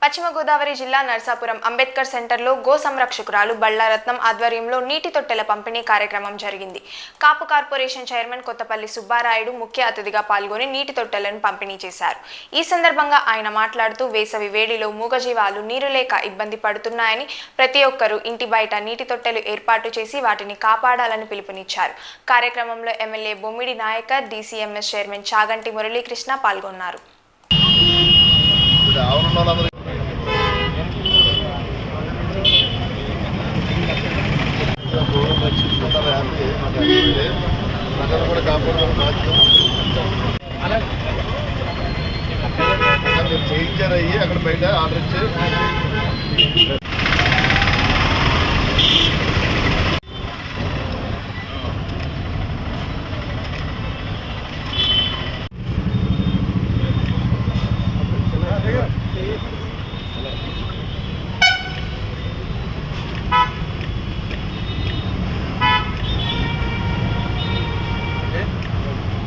పశ్చిమ గోదావరి జిల్లా నర్సాపురం అంబేద్కర్ సెంటర్లో గో సంరక్షకురాలు బళ్ళారత్నం ఆధ్వర్యంలో నీటి తొట్టెల పంపిణీ కార్యక్రమం జరిగింది. కాపు కార్పొరేషన్ చైర్మన్ కొత్తపల్లి సుబ్బారాయుడు ముఖ్య అతిథిగా పాల్గొని నీటి తొట్టెలను పంపిణీ చేశారు. ఈ సందర్భంగా ఆయన మాట్లాడుతూ వేసవి వేడిలో మూగజీవాలు నీరు లేక ఇబ్బంది పడుతున్నాయని, ప్రతి ఒక్కరూ ఇంటి బయట నీటి తొట్టెలు ఏర్పాటు చేసి వాటిని కాపాడాలని పిలుపునిచ్చారు. కార్యక్రమంలో ఎమ్మెల్యే బొమ్మిడి నాయకర్, DCMS చైర్మన్ చాగంటి మురళీకృష్ణ పాల్గొన్నారు. చేయించారయ్యి అక్కడ బయట ఆర్డర్ ఇచ్చి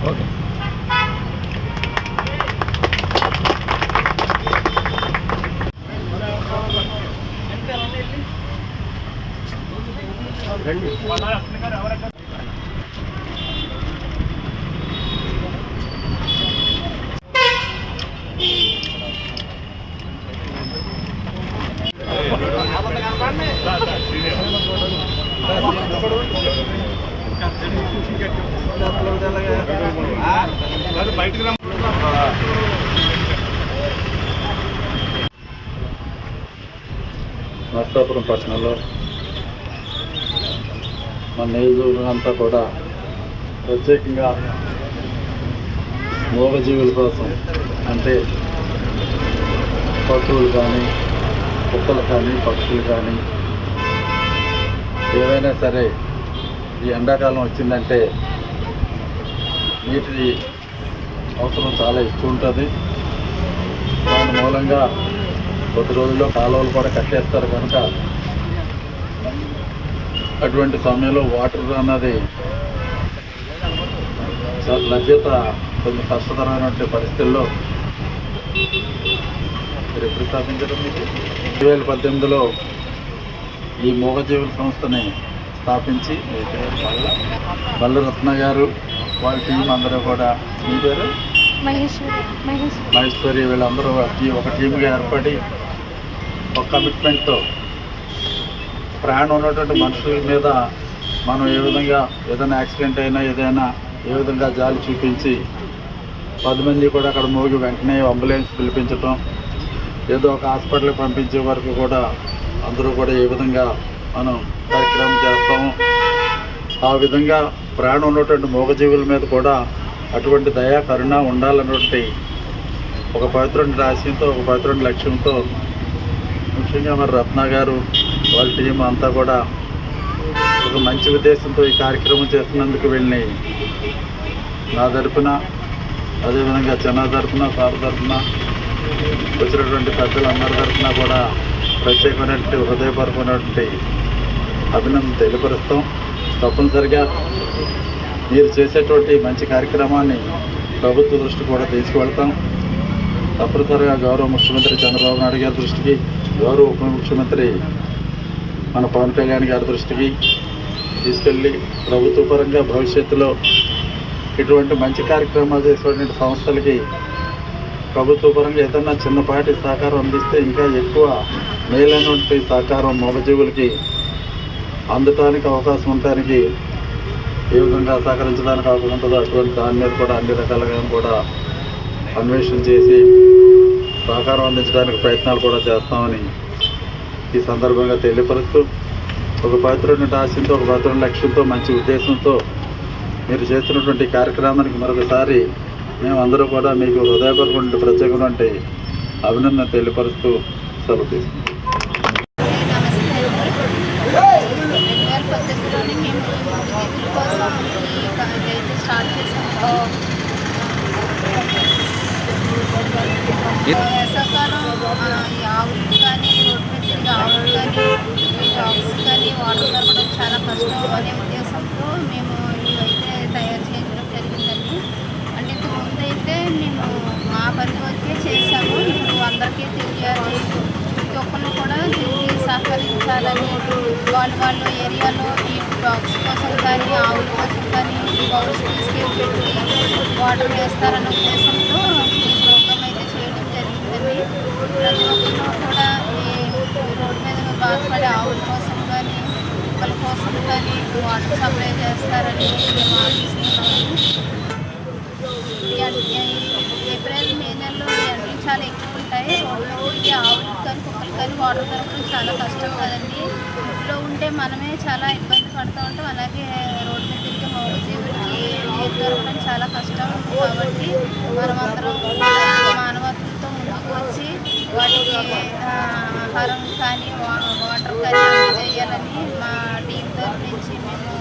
ఓకే. నర్సాపురం పట్టణంలో మన నియోజకవర్గం అంతా కూడా ప్రత్యేకంగా మూగజీవుల కోసం, అంటే పశువులు కానీ, కుక్కలు కానీ, పక్షులు కానీ ఏవైనా సరే ఈ ఎండాకాలం వచ్చిందంటే నీటి అవసరం చాలా ఎక్కువ ఉంటుంది. దాని మూలంగా కొద్ది రోజుల్లో కాలువలు కూడా కట్టేస్తారు కనుక అటువంటి సమయంలో వాటర్ అన్నది లభ్యత కొంచెం కష్టతరమైనటువంటి పరిస్థితుల్లో మీరు ఎప్పుడు స్థాపించడం? 2018లో ఈ మూగజీవుల సంస్థని స్థాపించి బళ్ళారత్న గారు వాళ్ళ టీం అందరూ కూడా, మీ పేరు మహేశ్వరి, వీళ్ళందరూ ఒక టీమ్గా ఏర్పడి ఒక కమిట్మెంట్తో ప్రాణం ఉన్నటువంటి మనుషుల మీద మనం ఏ విధంగా ఏదైనా యాక్సిడెంట్ అయినా ఏదైనా ఏ విధంగా జాలి చూపించి 10 మంది కూడా అక్కడ మోగి వెంటనే అంబులెన్స్ పిలిపించటం, ఏదో ఒక హాస్పిటల్కి పంపించే వరకు కూడా అందరూ కూడా ఏ విధంగా మనం కార్యక్రమం చేస్తాము. ఆ విధంగా ప్రాణం ఉన్నటువంటి మూగజీవుల మీద కూడా అటువంటి దయా కరుణ ఉండాలన్నటువంటి ఒక పవిత్రమైన ఆశయంతో, ఒక పవిత్రమైన లక్ష్యంతో ముఖ్యంగా మరి రత్న గారు వాళ్ళ టీం అంతా కూడా ఒక మంచి ఉద్దేశంతో ఈ కార్యక్రమం చేస్తున్నందుకు వెళ్ళి నా తరపున, అదేవిధంగా చిన్న తరపున, సార్ తరపున, వచ్చినటువంటి పెద్దలందరి తరపున కూడా ప్రత్యేకమైనటువంటి హృదయపూర్వకమైనటువంటి అభినందన తెలియపరుస్తాం. తప్పనిసరిగా మీరు చేసేటువంటి మంచి కార్యక్రమాన్ని ప్రభుత్వ దృష్టి కూడా తీసుకువెళ్తాం. తప్పనిసరిగా గౌరవ ముఖ్యమంత్రి చంద్రబాబు నాయుడు గారి దృష్టికి, గౌరవ ఉప ముఖ్యమంత్రి మన పవన్ కళ్యాణ్ గారి దృష్టికి తీసుకెళ్ళి ప్రభుత్వ పరంగా భవిష్యత్తులో ఇటువంటి మంచి కార్యక్రమాలు చేసేటువంటి సంస్థలకి ప్రభుత్వ పరంగా ఏదన్నా చిన్నపాటి సహకారం అందిస్తే ఇంకా ఎక్కువ మేలైనటువంటి సహకారం మూగజీవులకి అందటానికి అవకాశం ఉండటానికి ఏ విధంగా సహకరించడానికి అవకాశం ఉంటుందో అటువంటి దాని మీద కూడా అన్ని రకాలుగా కూడా అన్వేషణ చేసి సహకారం అందించడానికి ప్రయత్నాలు కూడా చేస్తామని ఈ సందర్భంగా తెలియపరుస్తూ, ఒక పవిత్రమైన ఆశయంతో, ఒక పవిత్రమైన లక్ష్యంతో, మంచి ఉద్దేశంతో మీరు చేస్తున్నటువంటి కార్యక్రమానికి మరొకసారి మేమందరూ కూడా మీకు హృదయపూర్వక ప్రత్యేకమైనటువంటి అభినందన తెలియపరుస్తూ సెలవు తీసుకుంటాం. 2018లోనే మేము మూగజీవుల కోసం ఇదైతే స్టార్ట్ చేసాము. వేసవకాలం ఈ ఆవులు కానీ, రోడ్డు మీద తిరిగి ఆవులు కానీ, ఈ డాగ్స్ కానీ వాటర్ దొరకడం చాలా కష్టం అనే ఉద్దేశంతో మేము ఇవైతే తయారు చేయడం జరిగిందండి. అంటే ఇంతకుముందు అయితే మేము మా పని వరకే చేసాము. ఇప్పుడు అందరికీ తెలియాలి పెంచాలని వాళ్ళు ఏరియాలో ఈ డాగ్స్ కోసం కానీ ఆవుల కోసం కానీ బౌల్స్ తీసుకెళ్ళి పెట్టి వాటర్ వేస్తారన్న ఉద్దేశంతో ఈ ప్రోగ్రామ్ అయితే చేయడం జరిగిందండి. ప్రతి ఒక్కరు కూడా ఈ రోడ్డు మీద బాధపడే ఆవుల కోసం కానీ కుక్కల కోసం కానీ వాటర్ సప్లై చేస్తారని మేము ఆశిస్తున్నాము. ఏప్రిల్ మే నెలలో ఎండలు చాలా ఎక్కువ ఉంటాయి. రోడ్ల మీదకి ఆవులకు కానీ కుక్కలు కానీ వాటర్ దొరకడం చాలా కష్టం కదండి. ఇంట్లో ఉంటే మనమే చాలా ఇబ్బంది పడుతూ ఉంటాం. అలాగే రోడ్డు మీద తిరిగే మూగజీవులకి నీరు దొరకడం చాలా కష్టం. కాబట్టి మనమందరం మానవత్వంతో ముందుకు వచ్చి వాటికి ఆహారం కానీ వాటర్ కానీ అందజేయాలని మా టీం తరఫు నుంచి మేము